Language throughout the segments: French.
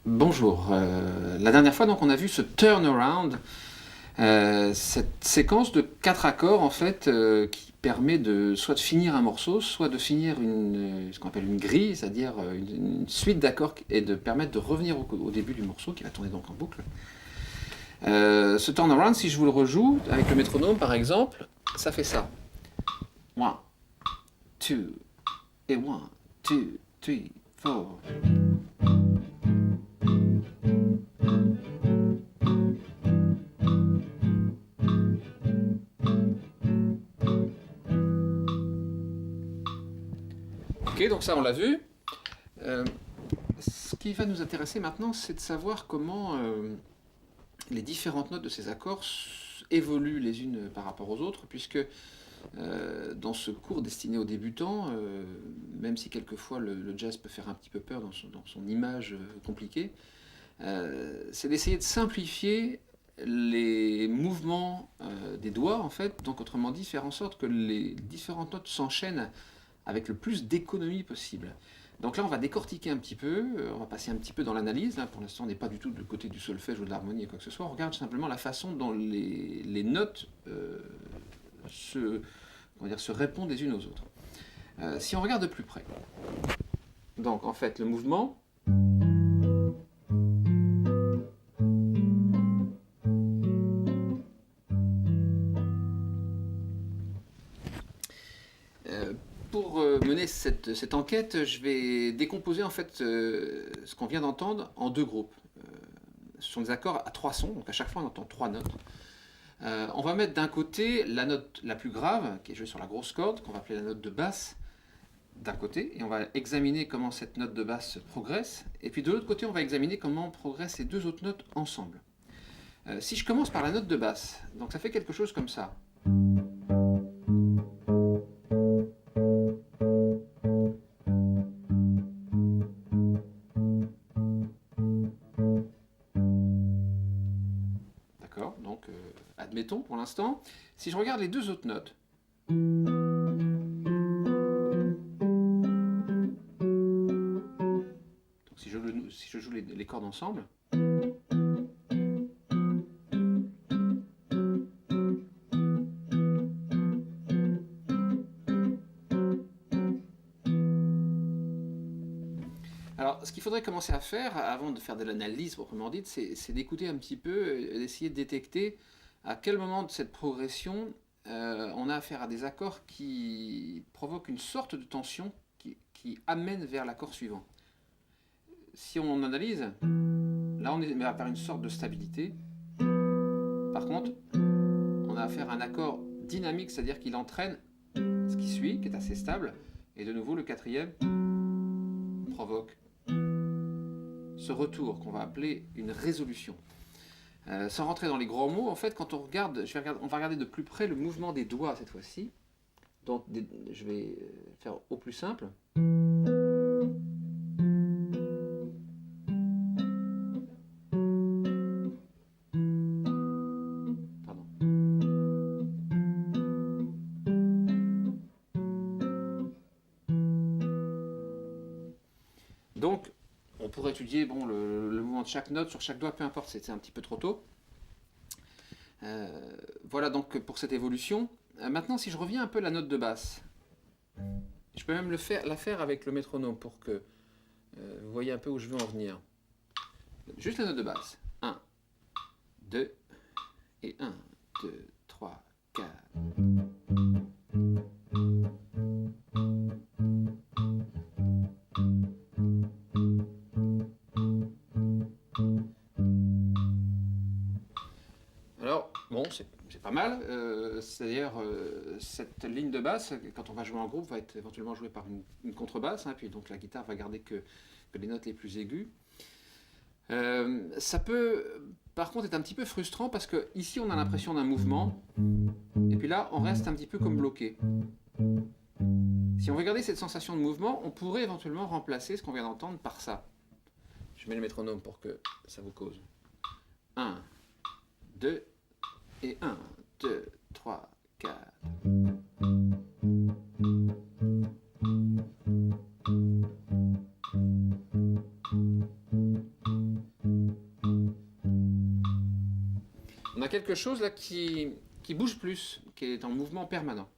Bonjour. La dernière fois, donc, on a vu ce turnaround, cette séquence de 4 accords en fait, qui permet soit de finir un morceau, soit de finir ce qu'on appelle une grille, c'est-à-dire une suite d'accords et de permettre de revenir au début du morceau qui va tourner donc en boucle. Ce turnaround, si je vous le rejoue avec le métronome par exemple, ça fait ça. 1, 2, et 1, 2, 3, 4. Ok, donc ça on l'a vu. Euh, Ce qui va nous intéresser maintenant, c'est de savoir comment les différentes notes de ces accords évoluent les unes par rapport aux autres, puisque dans ce cours destiné aux débutants, même si quelquefois le jazz peut faire un petit peu peur dans son image compliquée, c'est d'essayer de simplifier les mouvements des doigts, en fait, donc autrement dit, faire en sorte que les différentes notes s'enchaînent avec le plus d'économie possible. Donc là, on va décortiquer un petit peu, on va passer un petit peu dans l'analyse. Là, pour l'instant, on n'est pas du tout du côté du solfège ou de l'harmonie et quoi que ce soit. On regarde simplement la façon dont les notes se répondent les unes aux autres. Si on regarde de plus près, donc en fait, le mouvement, pour mener cette enquête, je vais décomposer en fait ce qu'on vient d'entendre en deux groupes. Ce sont des accords à trois sons, donc à chaque fois on entend trois notes. On va mettre d'un côté la note la plus grave, qui est jouée sur la grosse corde, qu'on va appeler la note de basse, d'un côté, et on va examiner comment cette note de basse progresse. Et puis de l'autre côté, on va examiner comment progressent les deux autres notes ensemble. Si je commence par la note de basse, donc ça fait quelque chose comme ça. D'accord. Donc admettons pour l'instant. Si je regarde les deux autres notes, donc si je joue les cordes ensemble, alors, ce qu'il faudrait commencer à faire, avant de faire de l'analyse proprement dite, c'est d'écouter un petit peu et d'essayer de détecter à quel moment de cette progression on a affaire à des accords qui provoquent une sorte de tension qui amène vers l'accord suivant. Si on analyse, là on est vers une sorte de stabilité. Par contre, on a affaire à un accord dynamique, c'est-à-dire qu'il entraîne ce qui suit, qui est assez stable, et de nouveau le quatrième provoque ce retour qu'on va appeler une résolution. Sans rentrer dans les grands mots, en fait, quand on regarde, on va regarder de plus près le mouvement des doigts cette fois-ci. Donc, je vais faire au plus simple. Pardon. Donc, on pourrait étudier bon, le mouvement de chaque note sur chaque doigt, peu importe, c'est un petit peu trop tôt. Voilà donc pour cette évolution. Maintenant, si je reviens un peu à la note de basse, je peux même la faire avec le métronome pour que vous voyez un peu où je veux en venir. Juste la note de basse. 1, 2, et 1, 2, 3, 4. Alors, bon, c'est pas mal. C'est-à-dire, cette ligne de basse, quand on va jouer en groupe, va être éventuellement jouée par une contrebasse, hein, puis donc la guitare va garder que les notes les plus aiguës. Ça peut, par contre, être un petit peu frustrant parce que ici, on a l'impression d'un mouvement, et puis là, on reste un petit peu comme bloqué. Si on veut garder cette sensation de mouvement, on pourrait éventuellement remplacer ce qu'on vient d'entendre par ça. Je mets le métronome pour que ça vous cause. 1, 2, et 1, 2, 3, 4. On a quelque chose là qui bouge plus, qui est en mouvement permanent.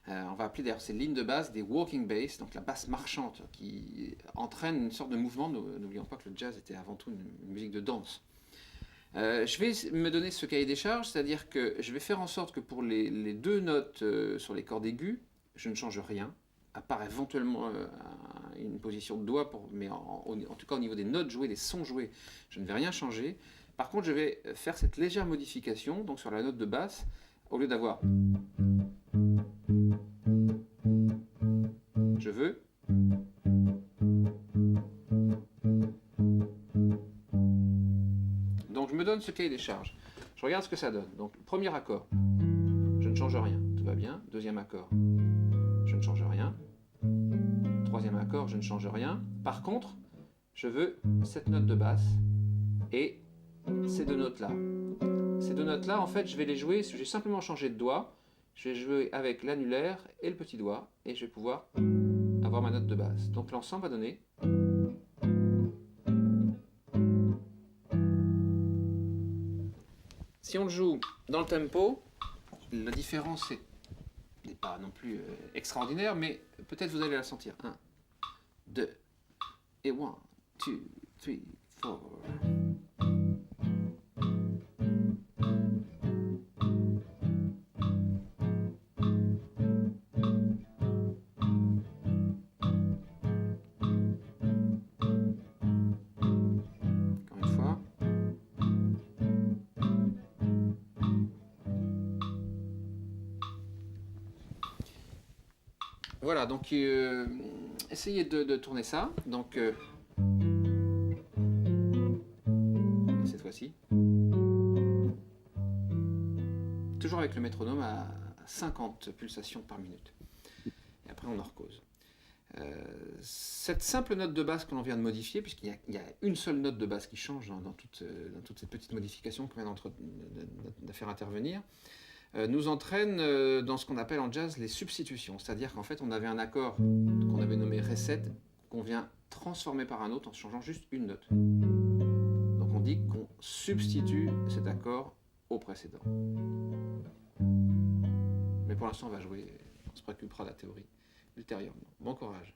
On va appeler d'ailleurs ces lignes de basse des walking bass, donc la basse marchante, qui entraîne une sorte de mouvement. N'oublions pas que le jazz était avant tout une musique de danse. Je vais me donner ce cahier des charges, c'est-à-dire que je vais faire en sorte que pour les deux notes sur les cordes aiguës, je ne change rien, à part éventuellement une position de doigt, mais en tout cas au niveau des notes jouées, des sons joués, je ne vais rien changer. Par contre, je vais faire cette légère modification, donc sur la note de basse, au lieu d'avoir, je veux donc je me donne ce cahier des charges. Je regarde ce que ça donne. Donc premier accord, je ne change rien, tout va bien. Deuxième accord, je ne change rien. Troisième accord, je ne change rien. Par contre, je veux cette note de basse et ces deux notes-là. Ces deux notes-là, en fait, je vais les jouer, j'ai simplement changé de doigt. Je vais jouer avec l'annulaire et le petit doigt et je vais pouvoir avoir ma note de basse. Donc l'ensemble va donner. Si on le joue dans le tempo, la différence n'est pas non plus extraordinaire, mais peut-être vous allez la sentir. 1, 2, et 1, 2, 3, 4. Encore une fois. Voilà, donc essayez de tourner ça. Donc cette fois-ci. Toujours avec le métronome à 50 pulsations par minute. Et après on en recose. Cette simple note de basse que l'on vient de modifier, puisqu'il y a une seule note de basse qui change dans toute cette petite modification qu'on vient de faire intervenir, nous entraîne dans ce qu'on appelle en jazz les substitutions. C'est-à-dire qu'en fait, on avait un accord qu'on avait nommé Ré7, qu'on vient transformer par un autre en changeant juste une note. Donc on dit qu'on substitue cet accord au précédent. Mais pour l'instant, on va jouer, on se préoccupera de la théorie ultérieurement. Bon courage.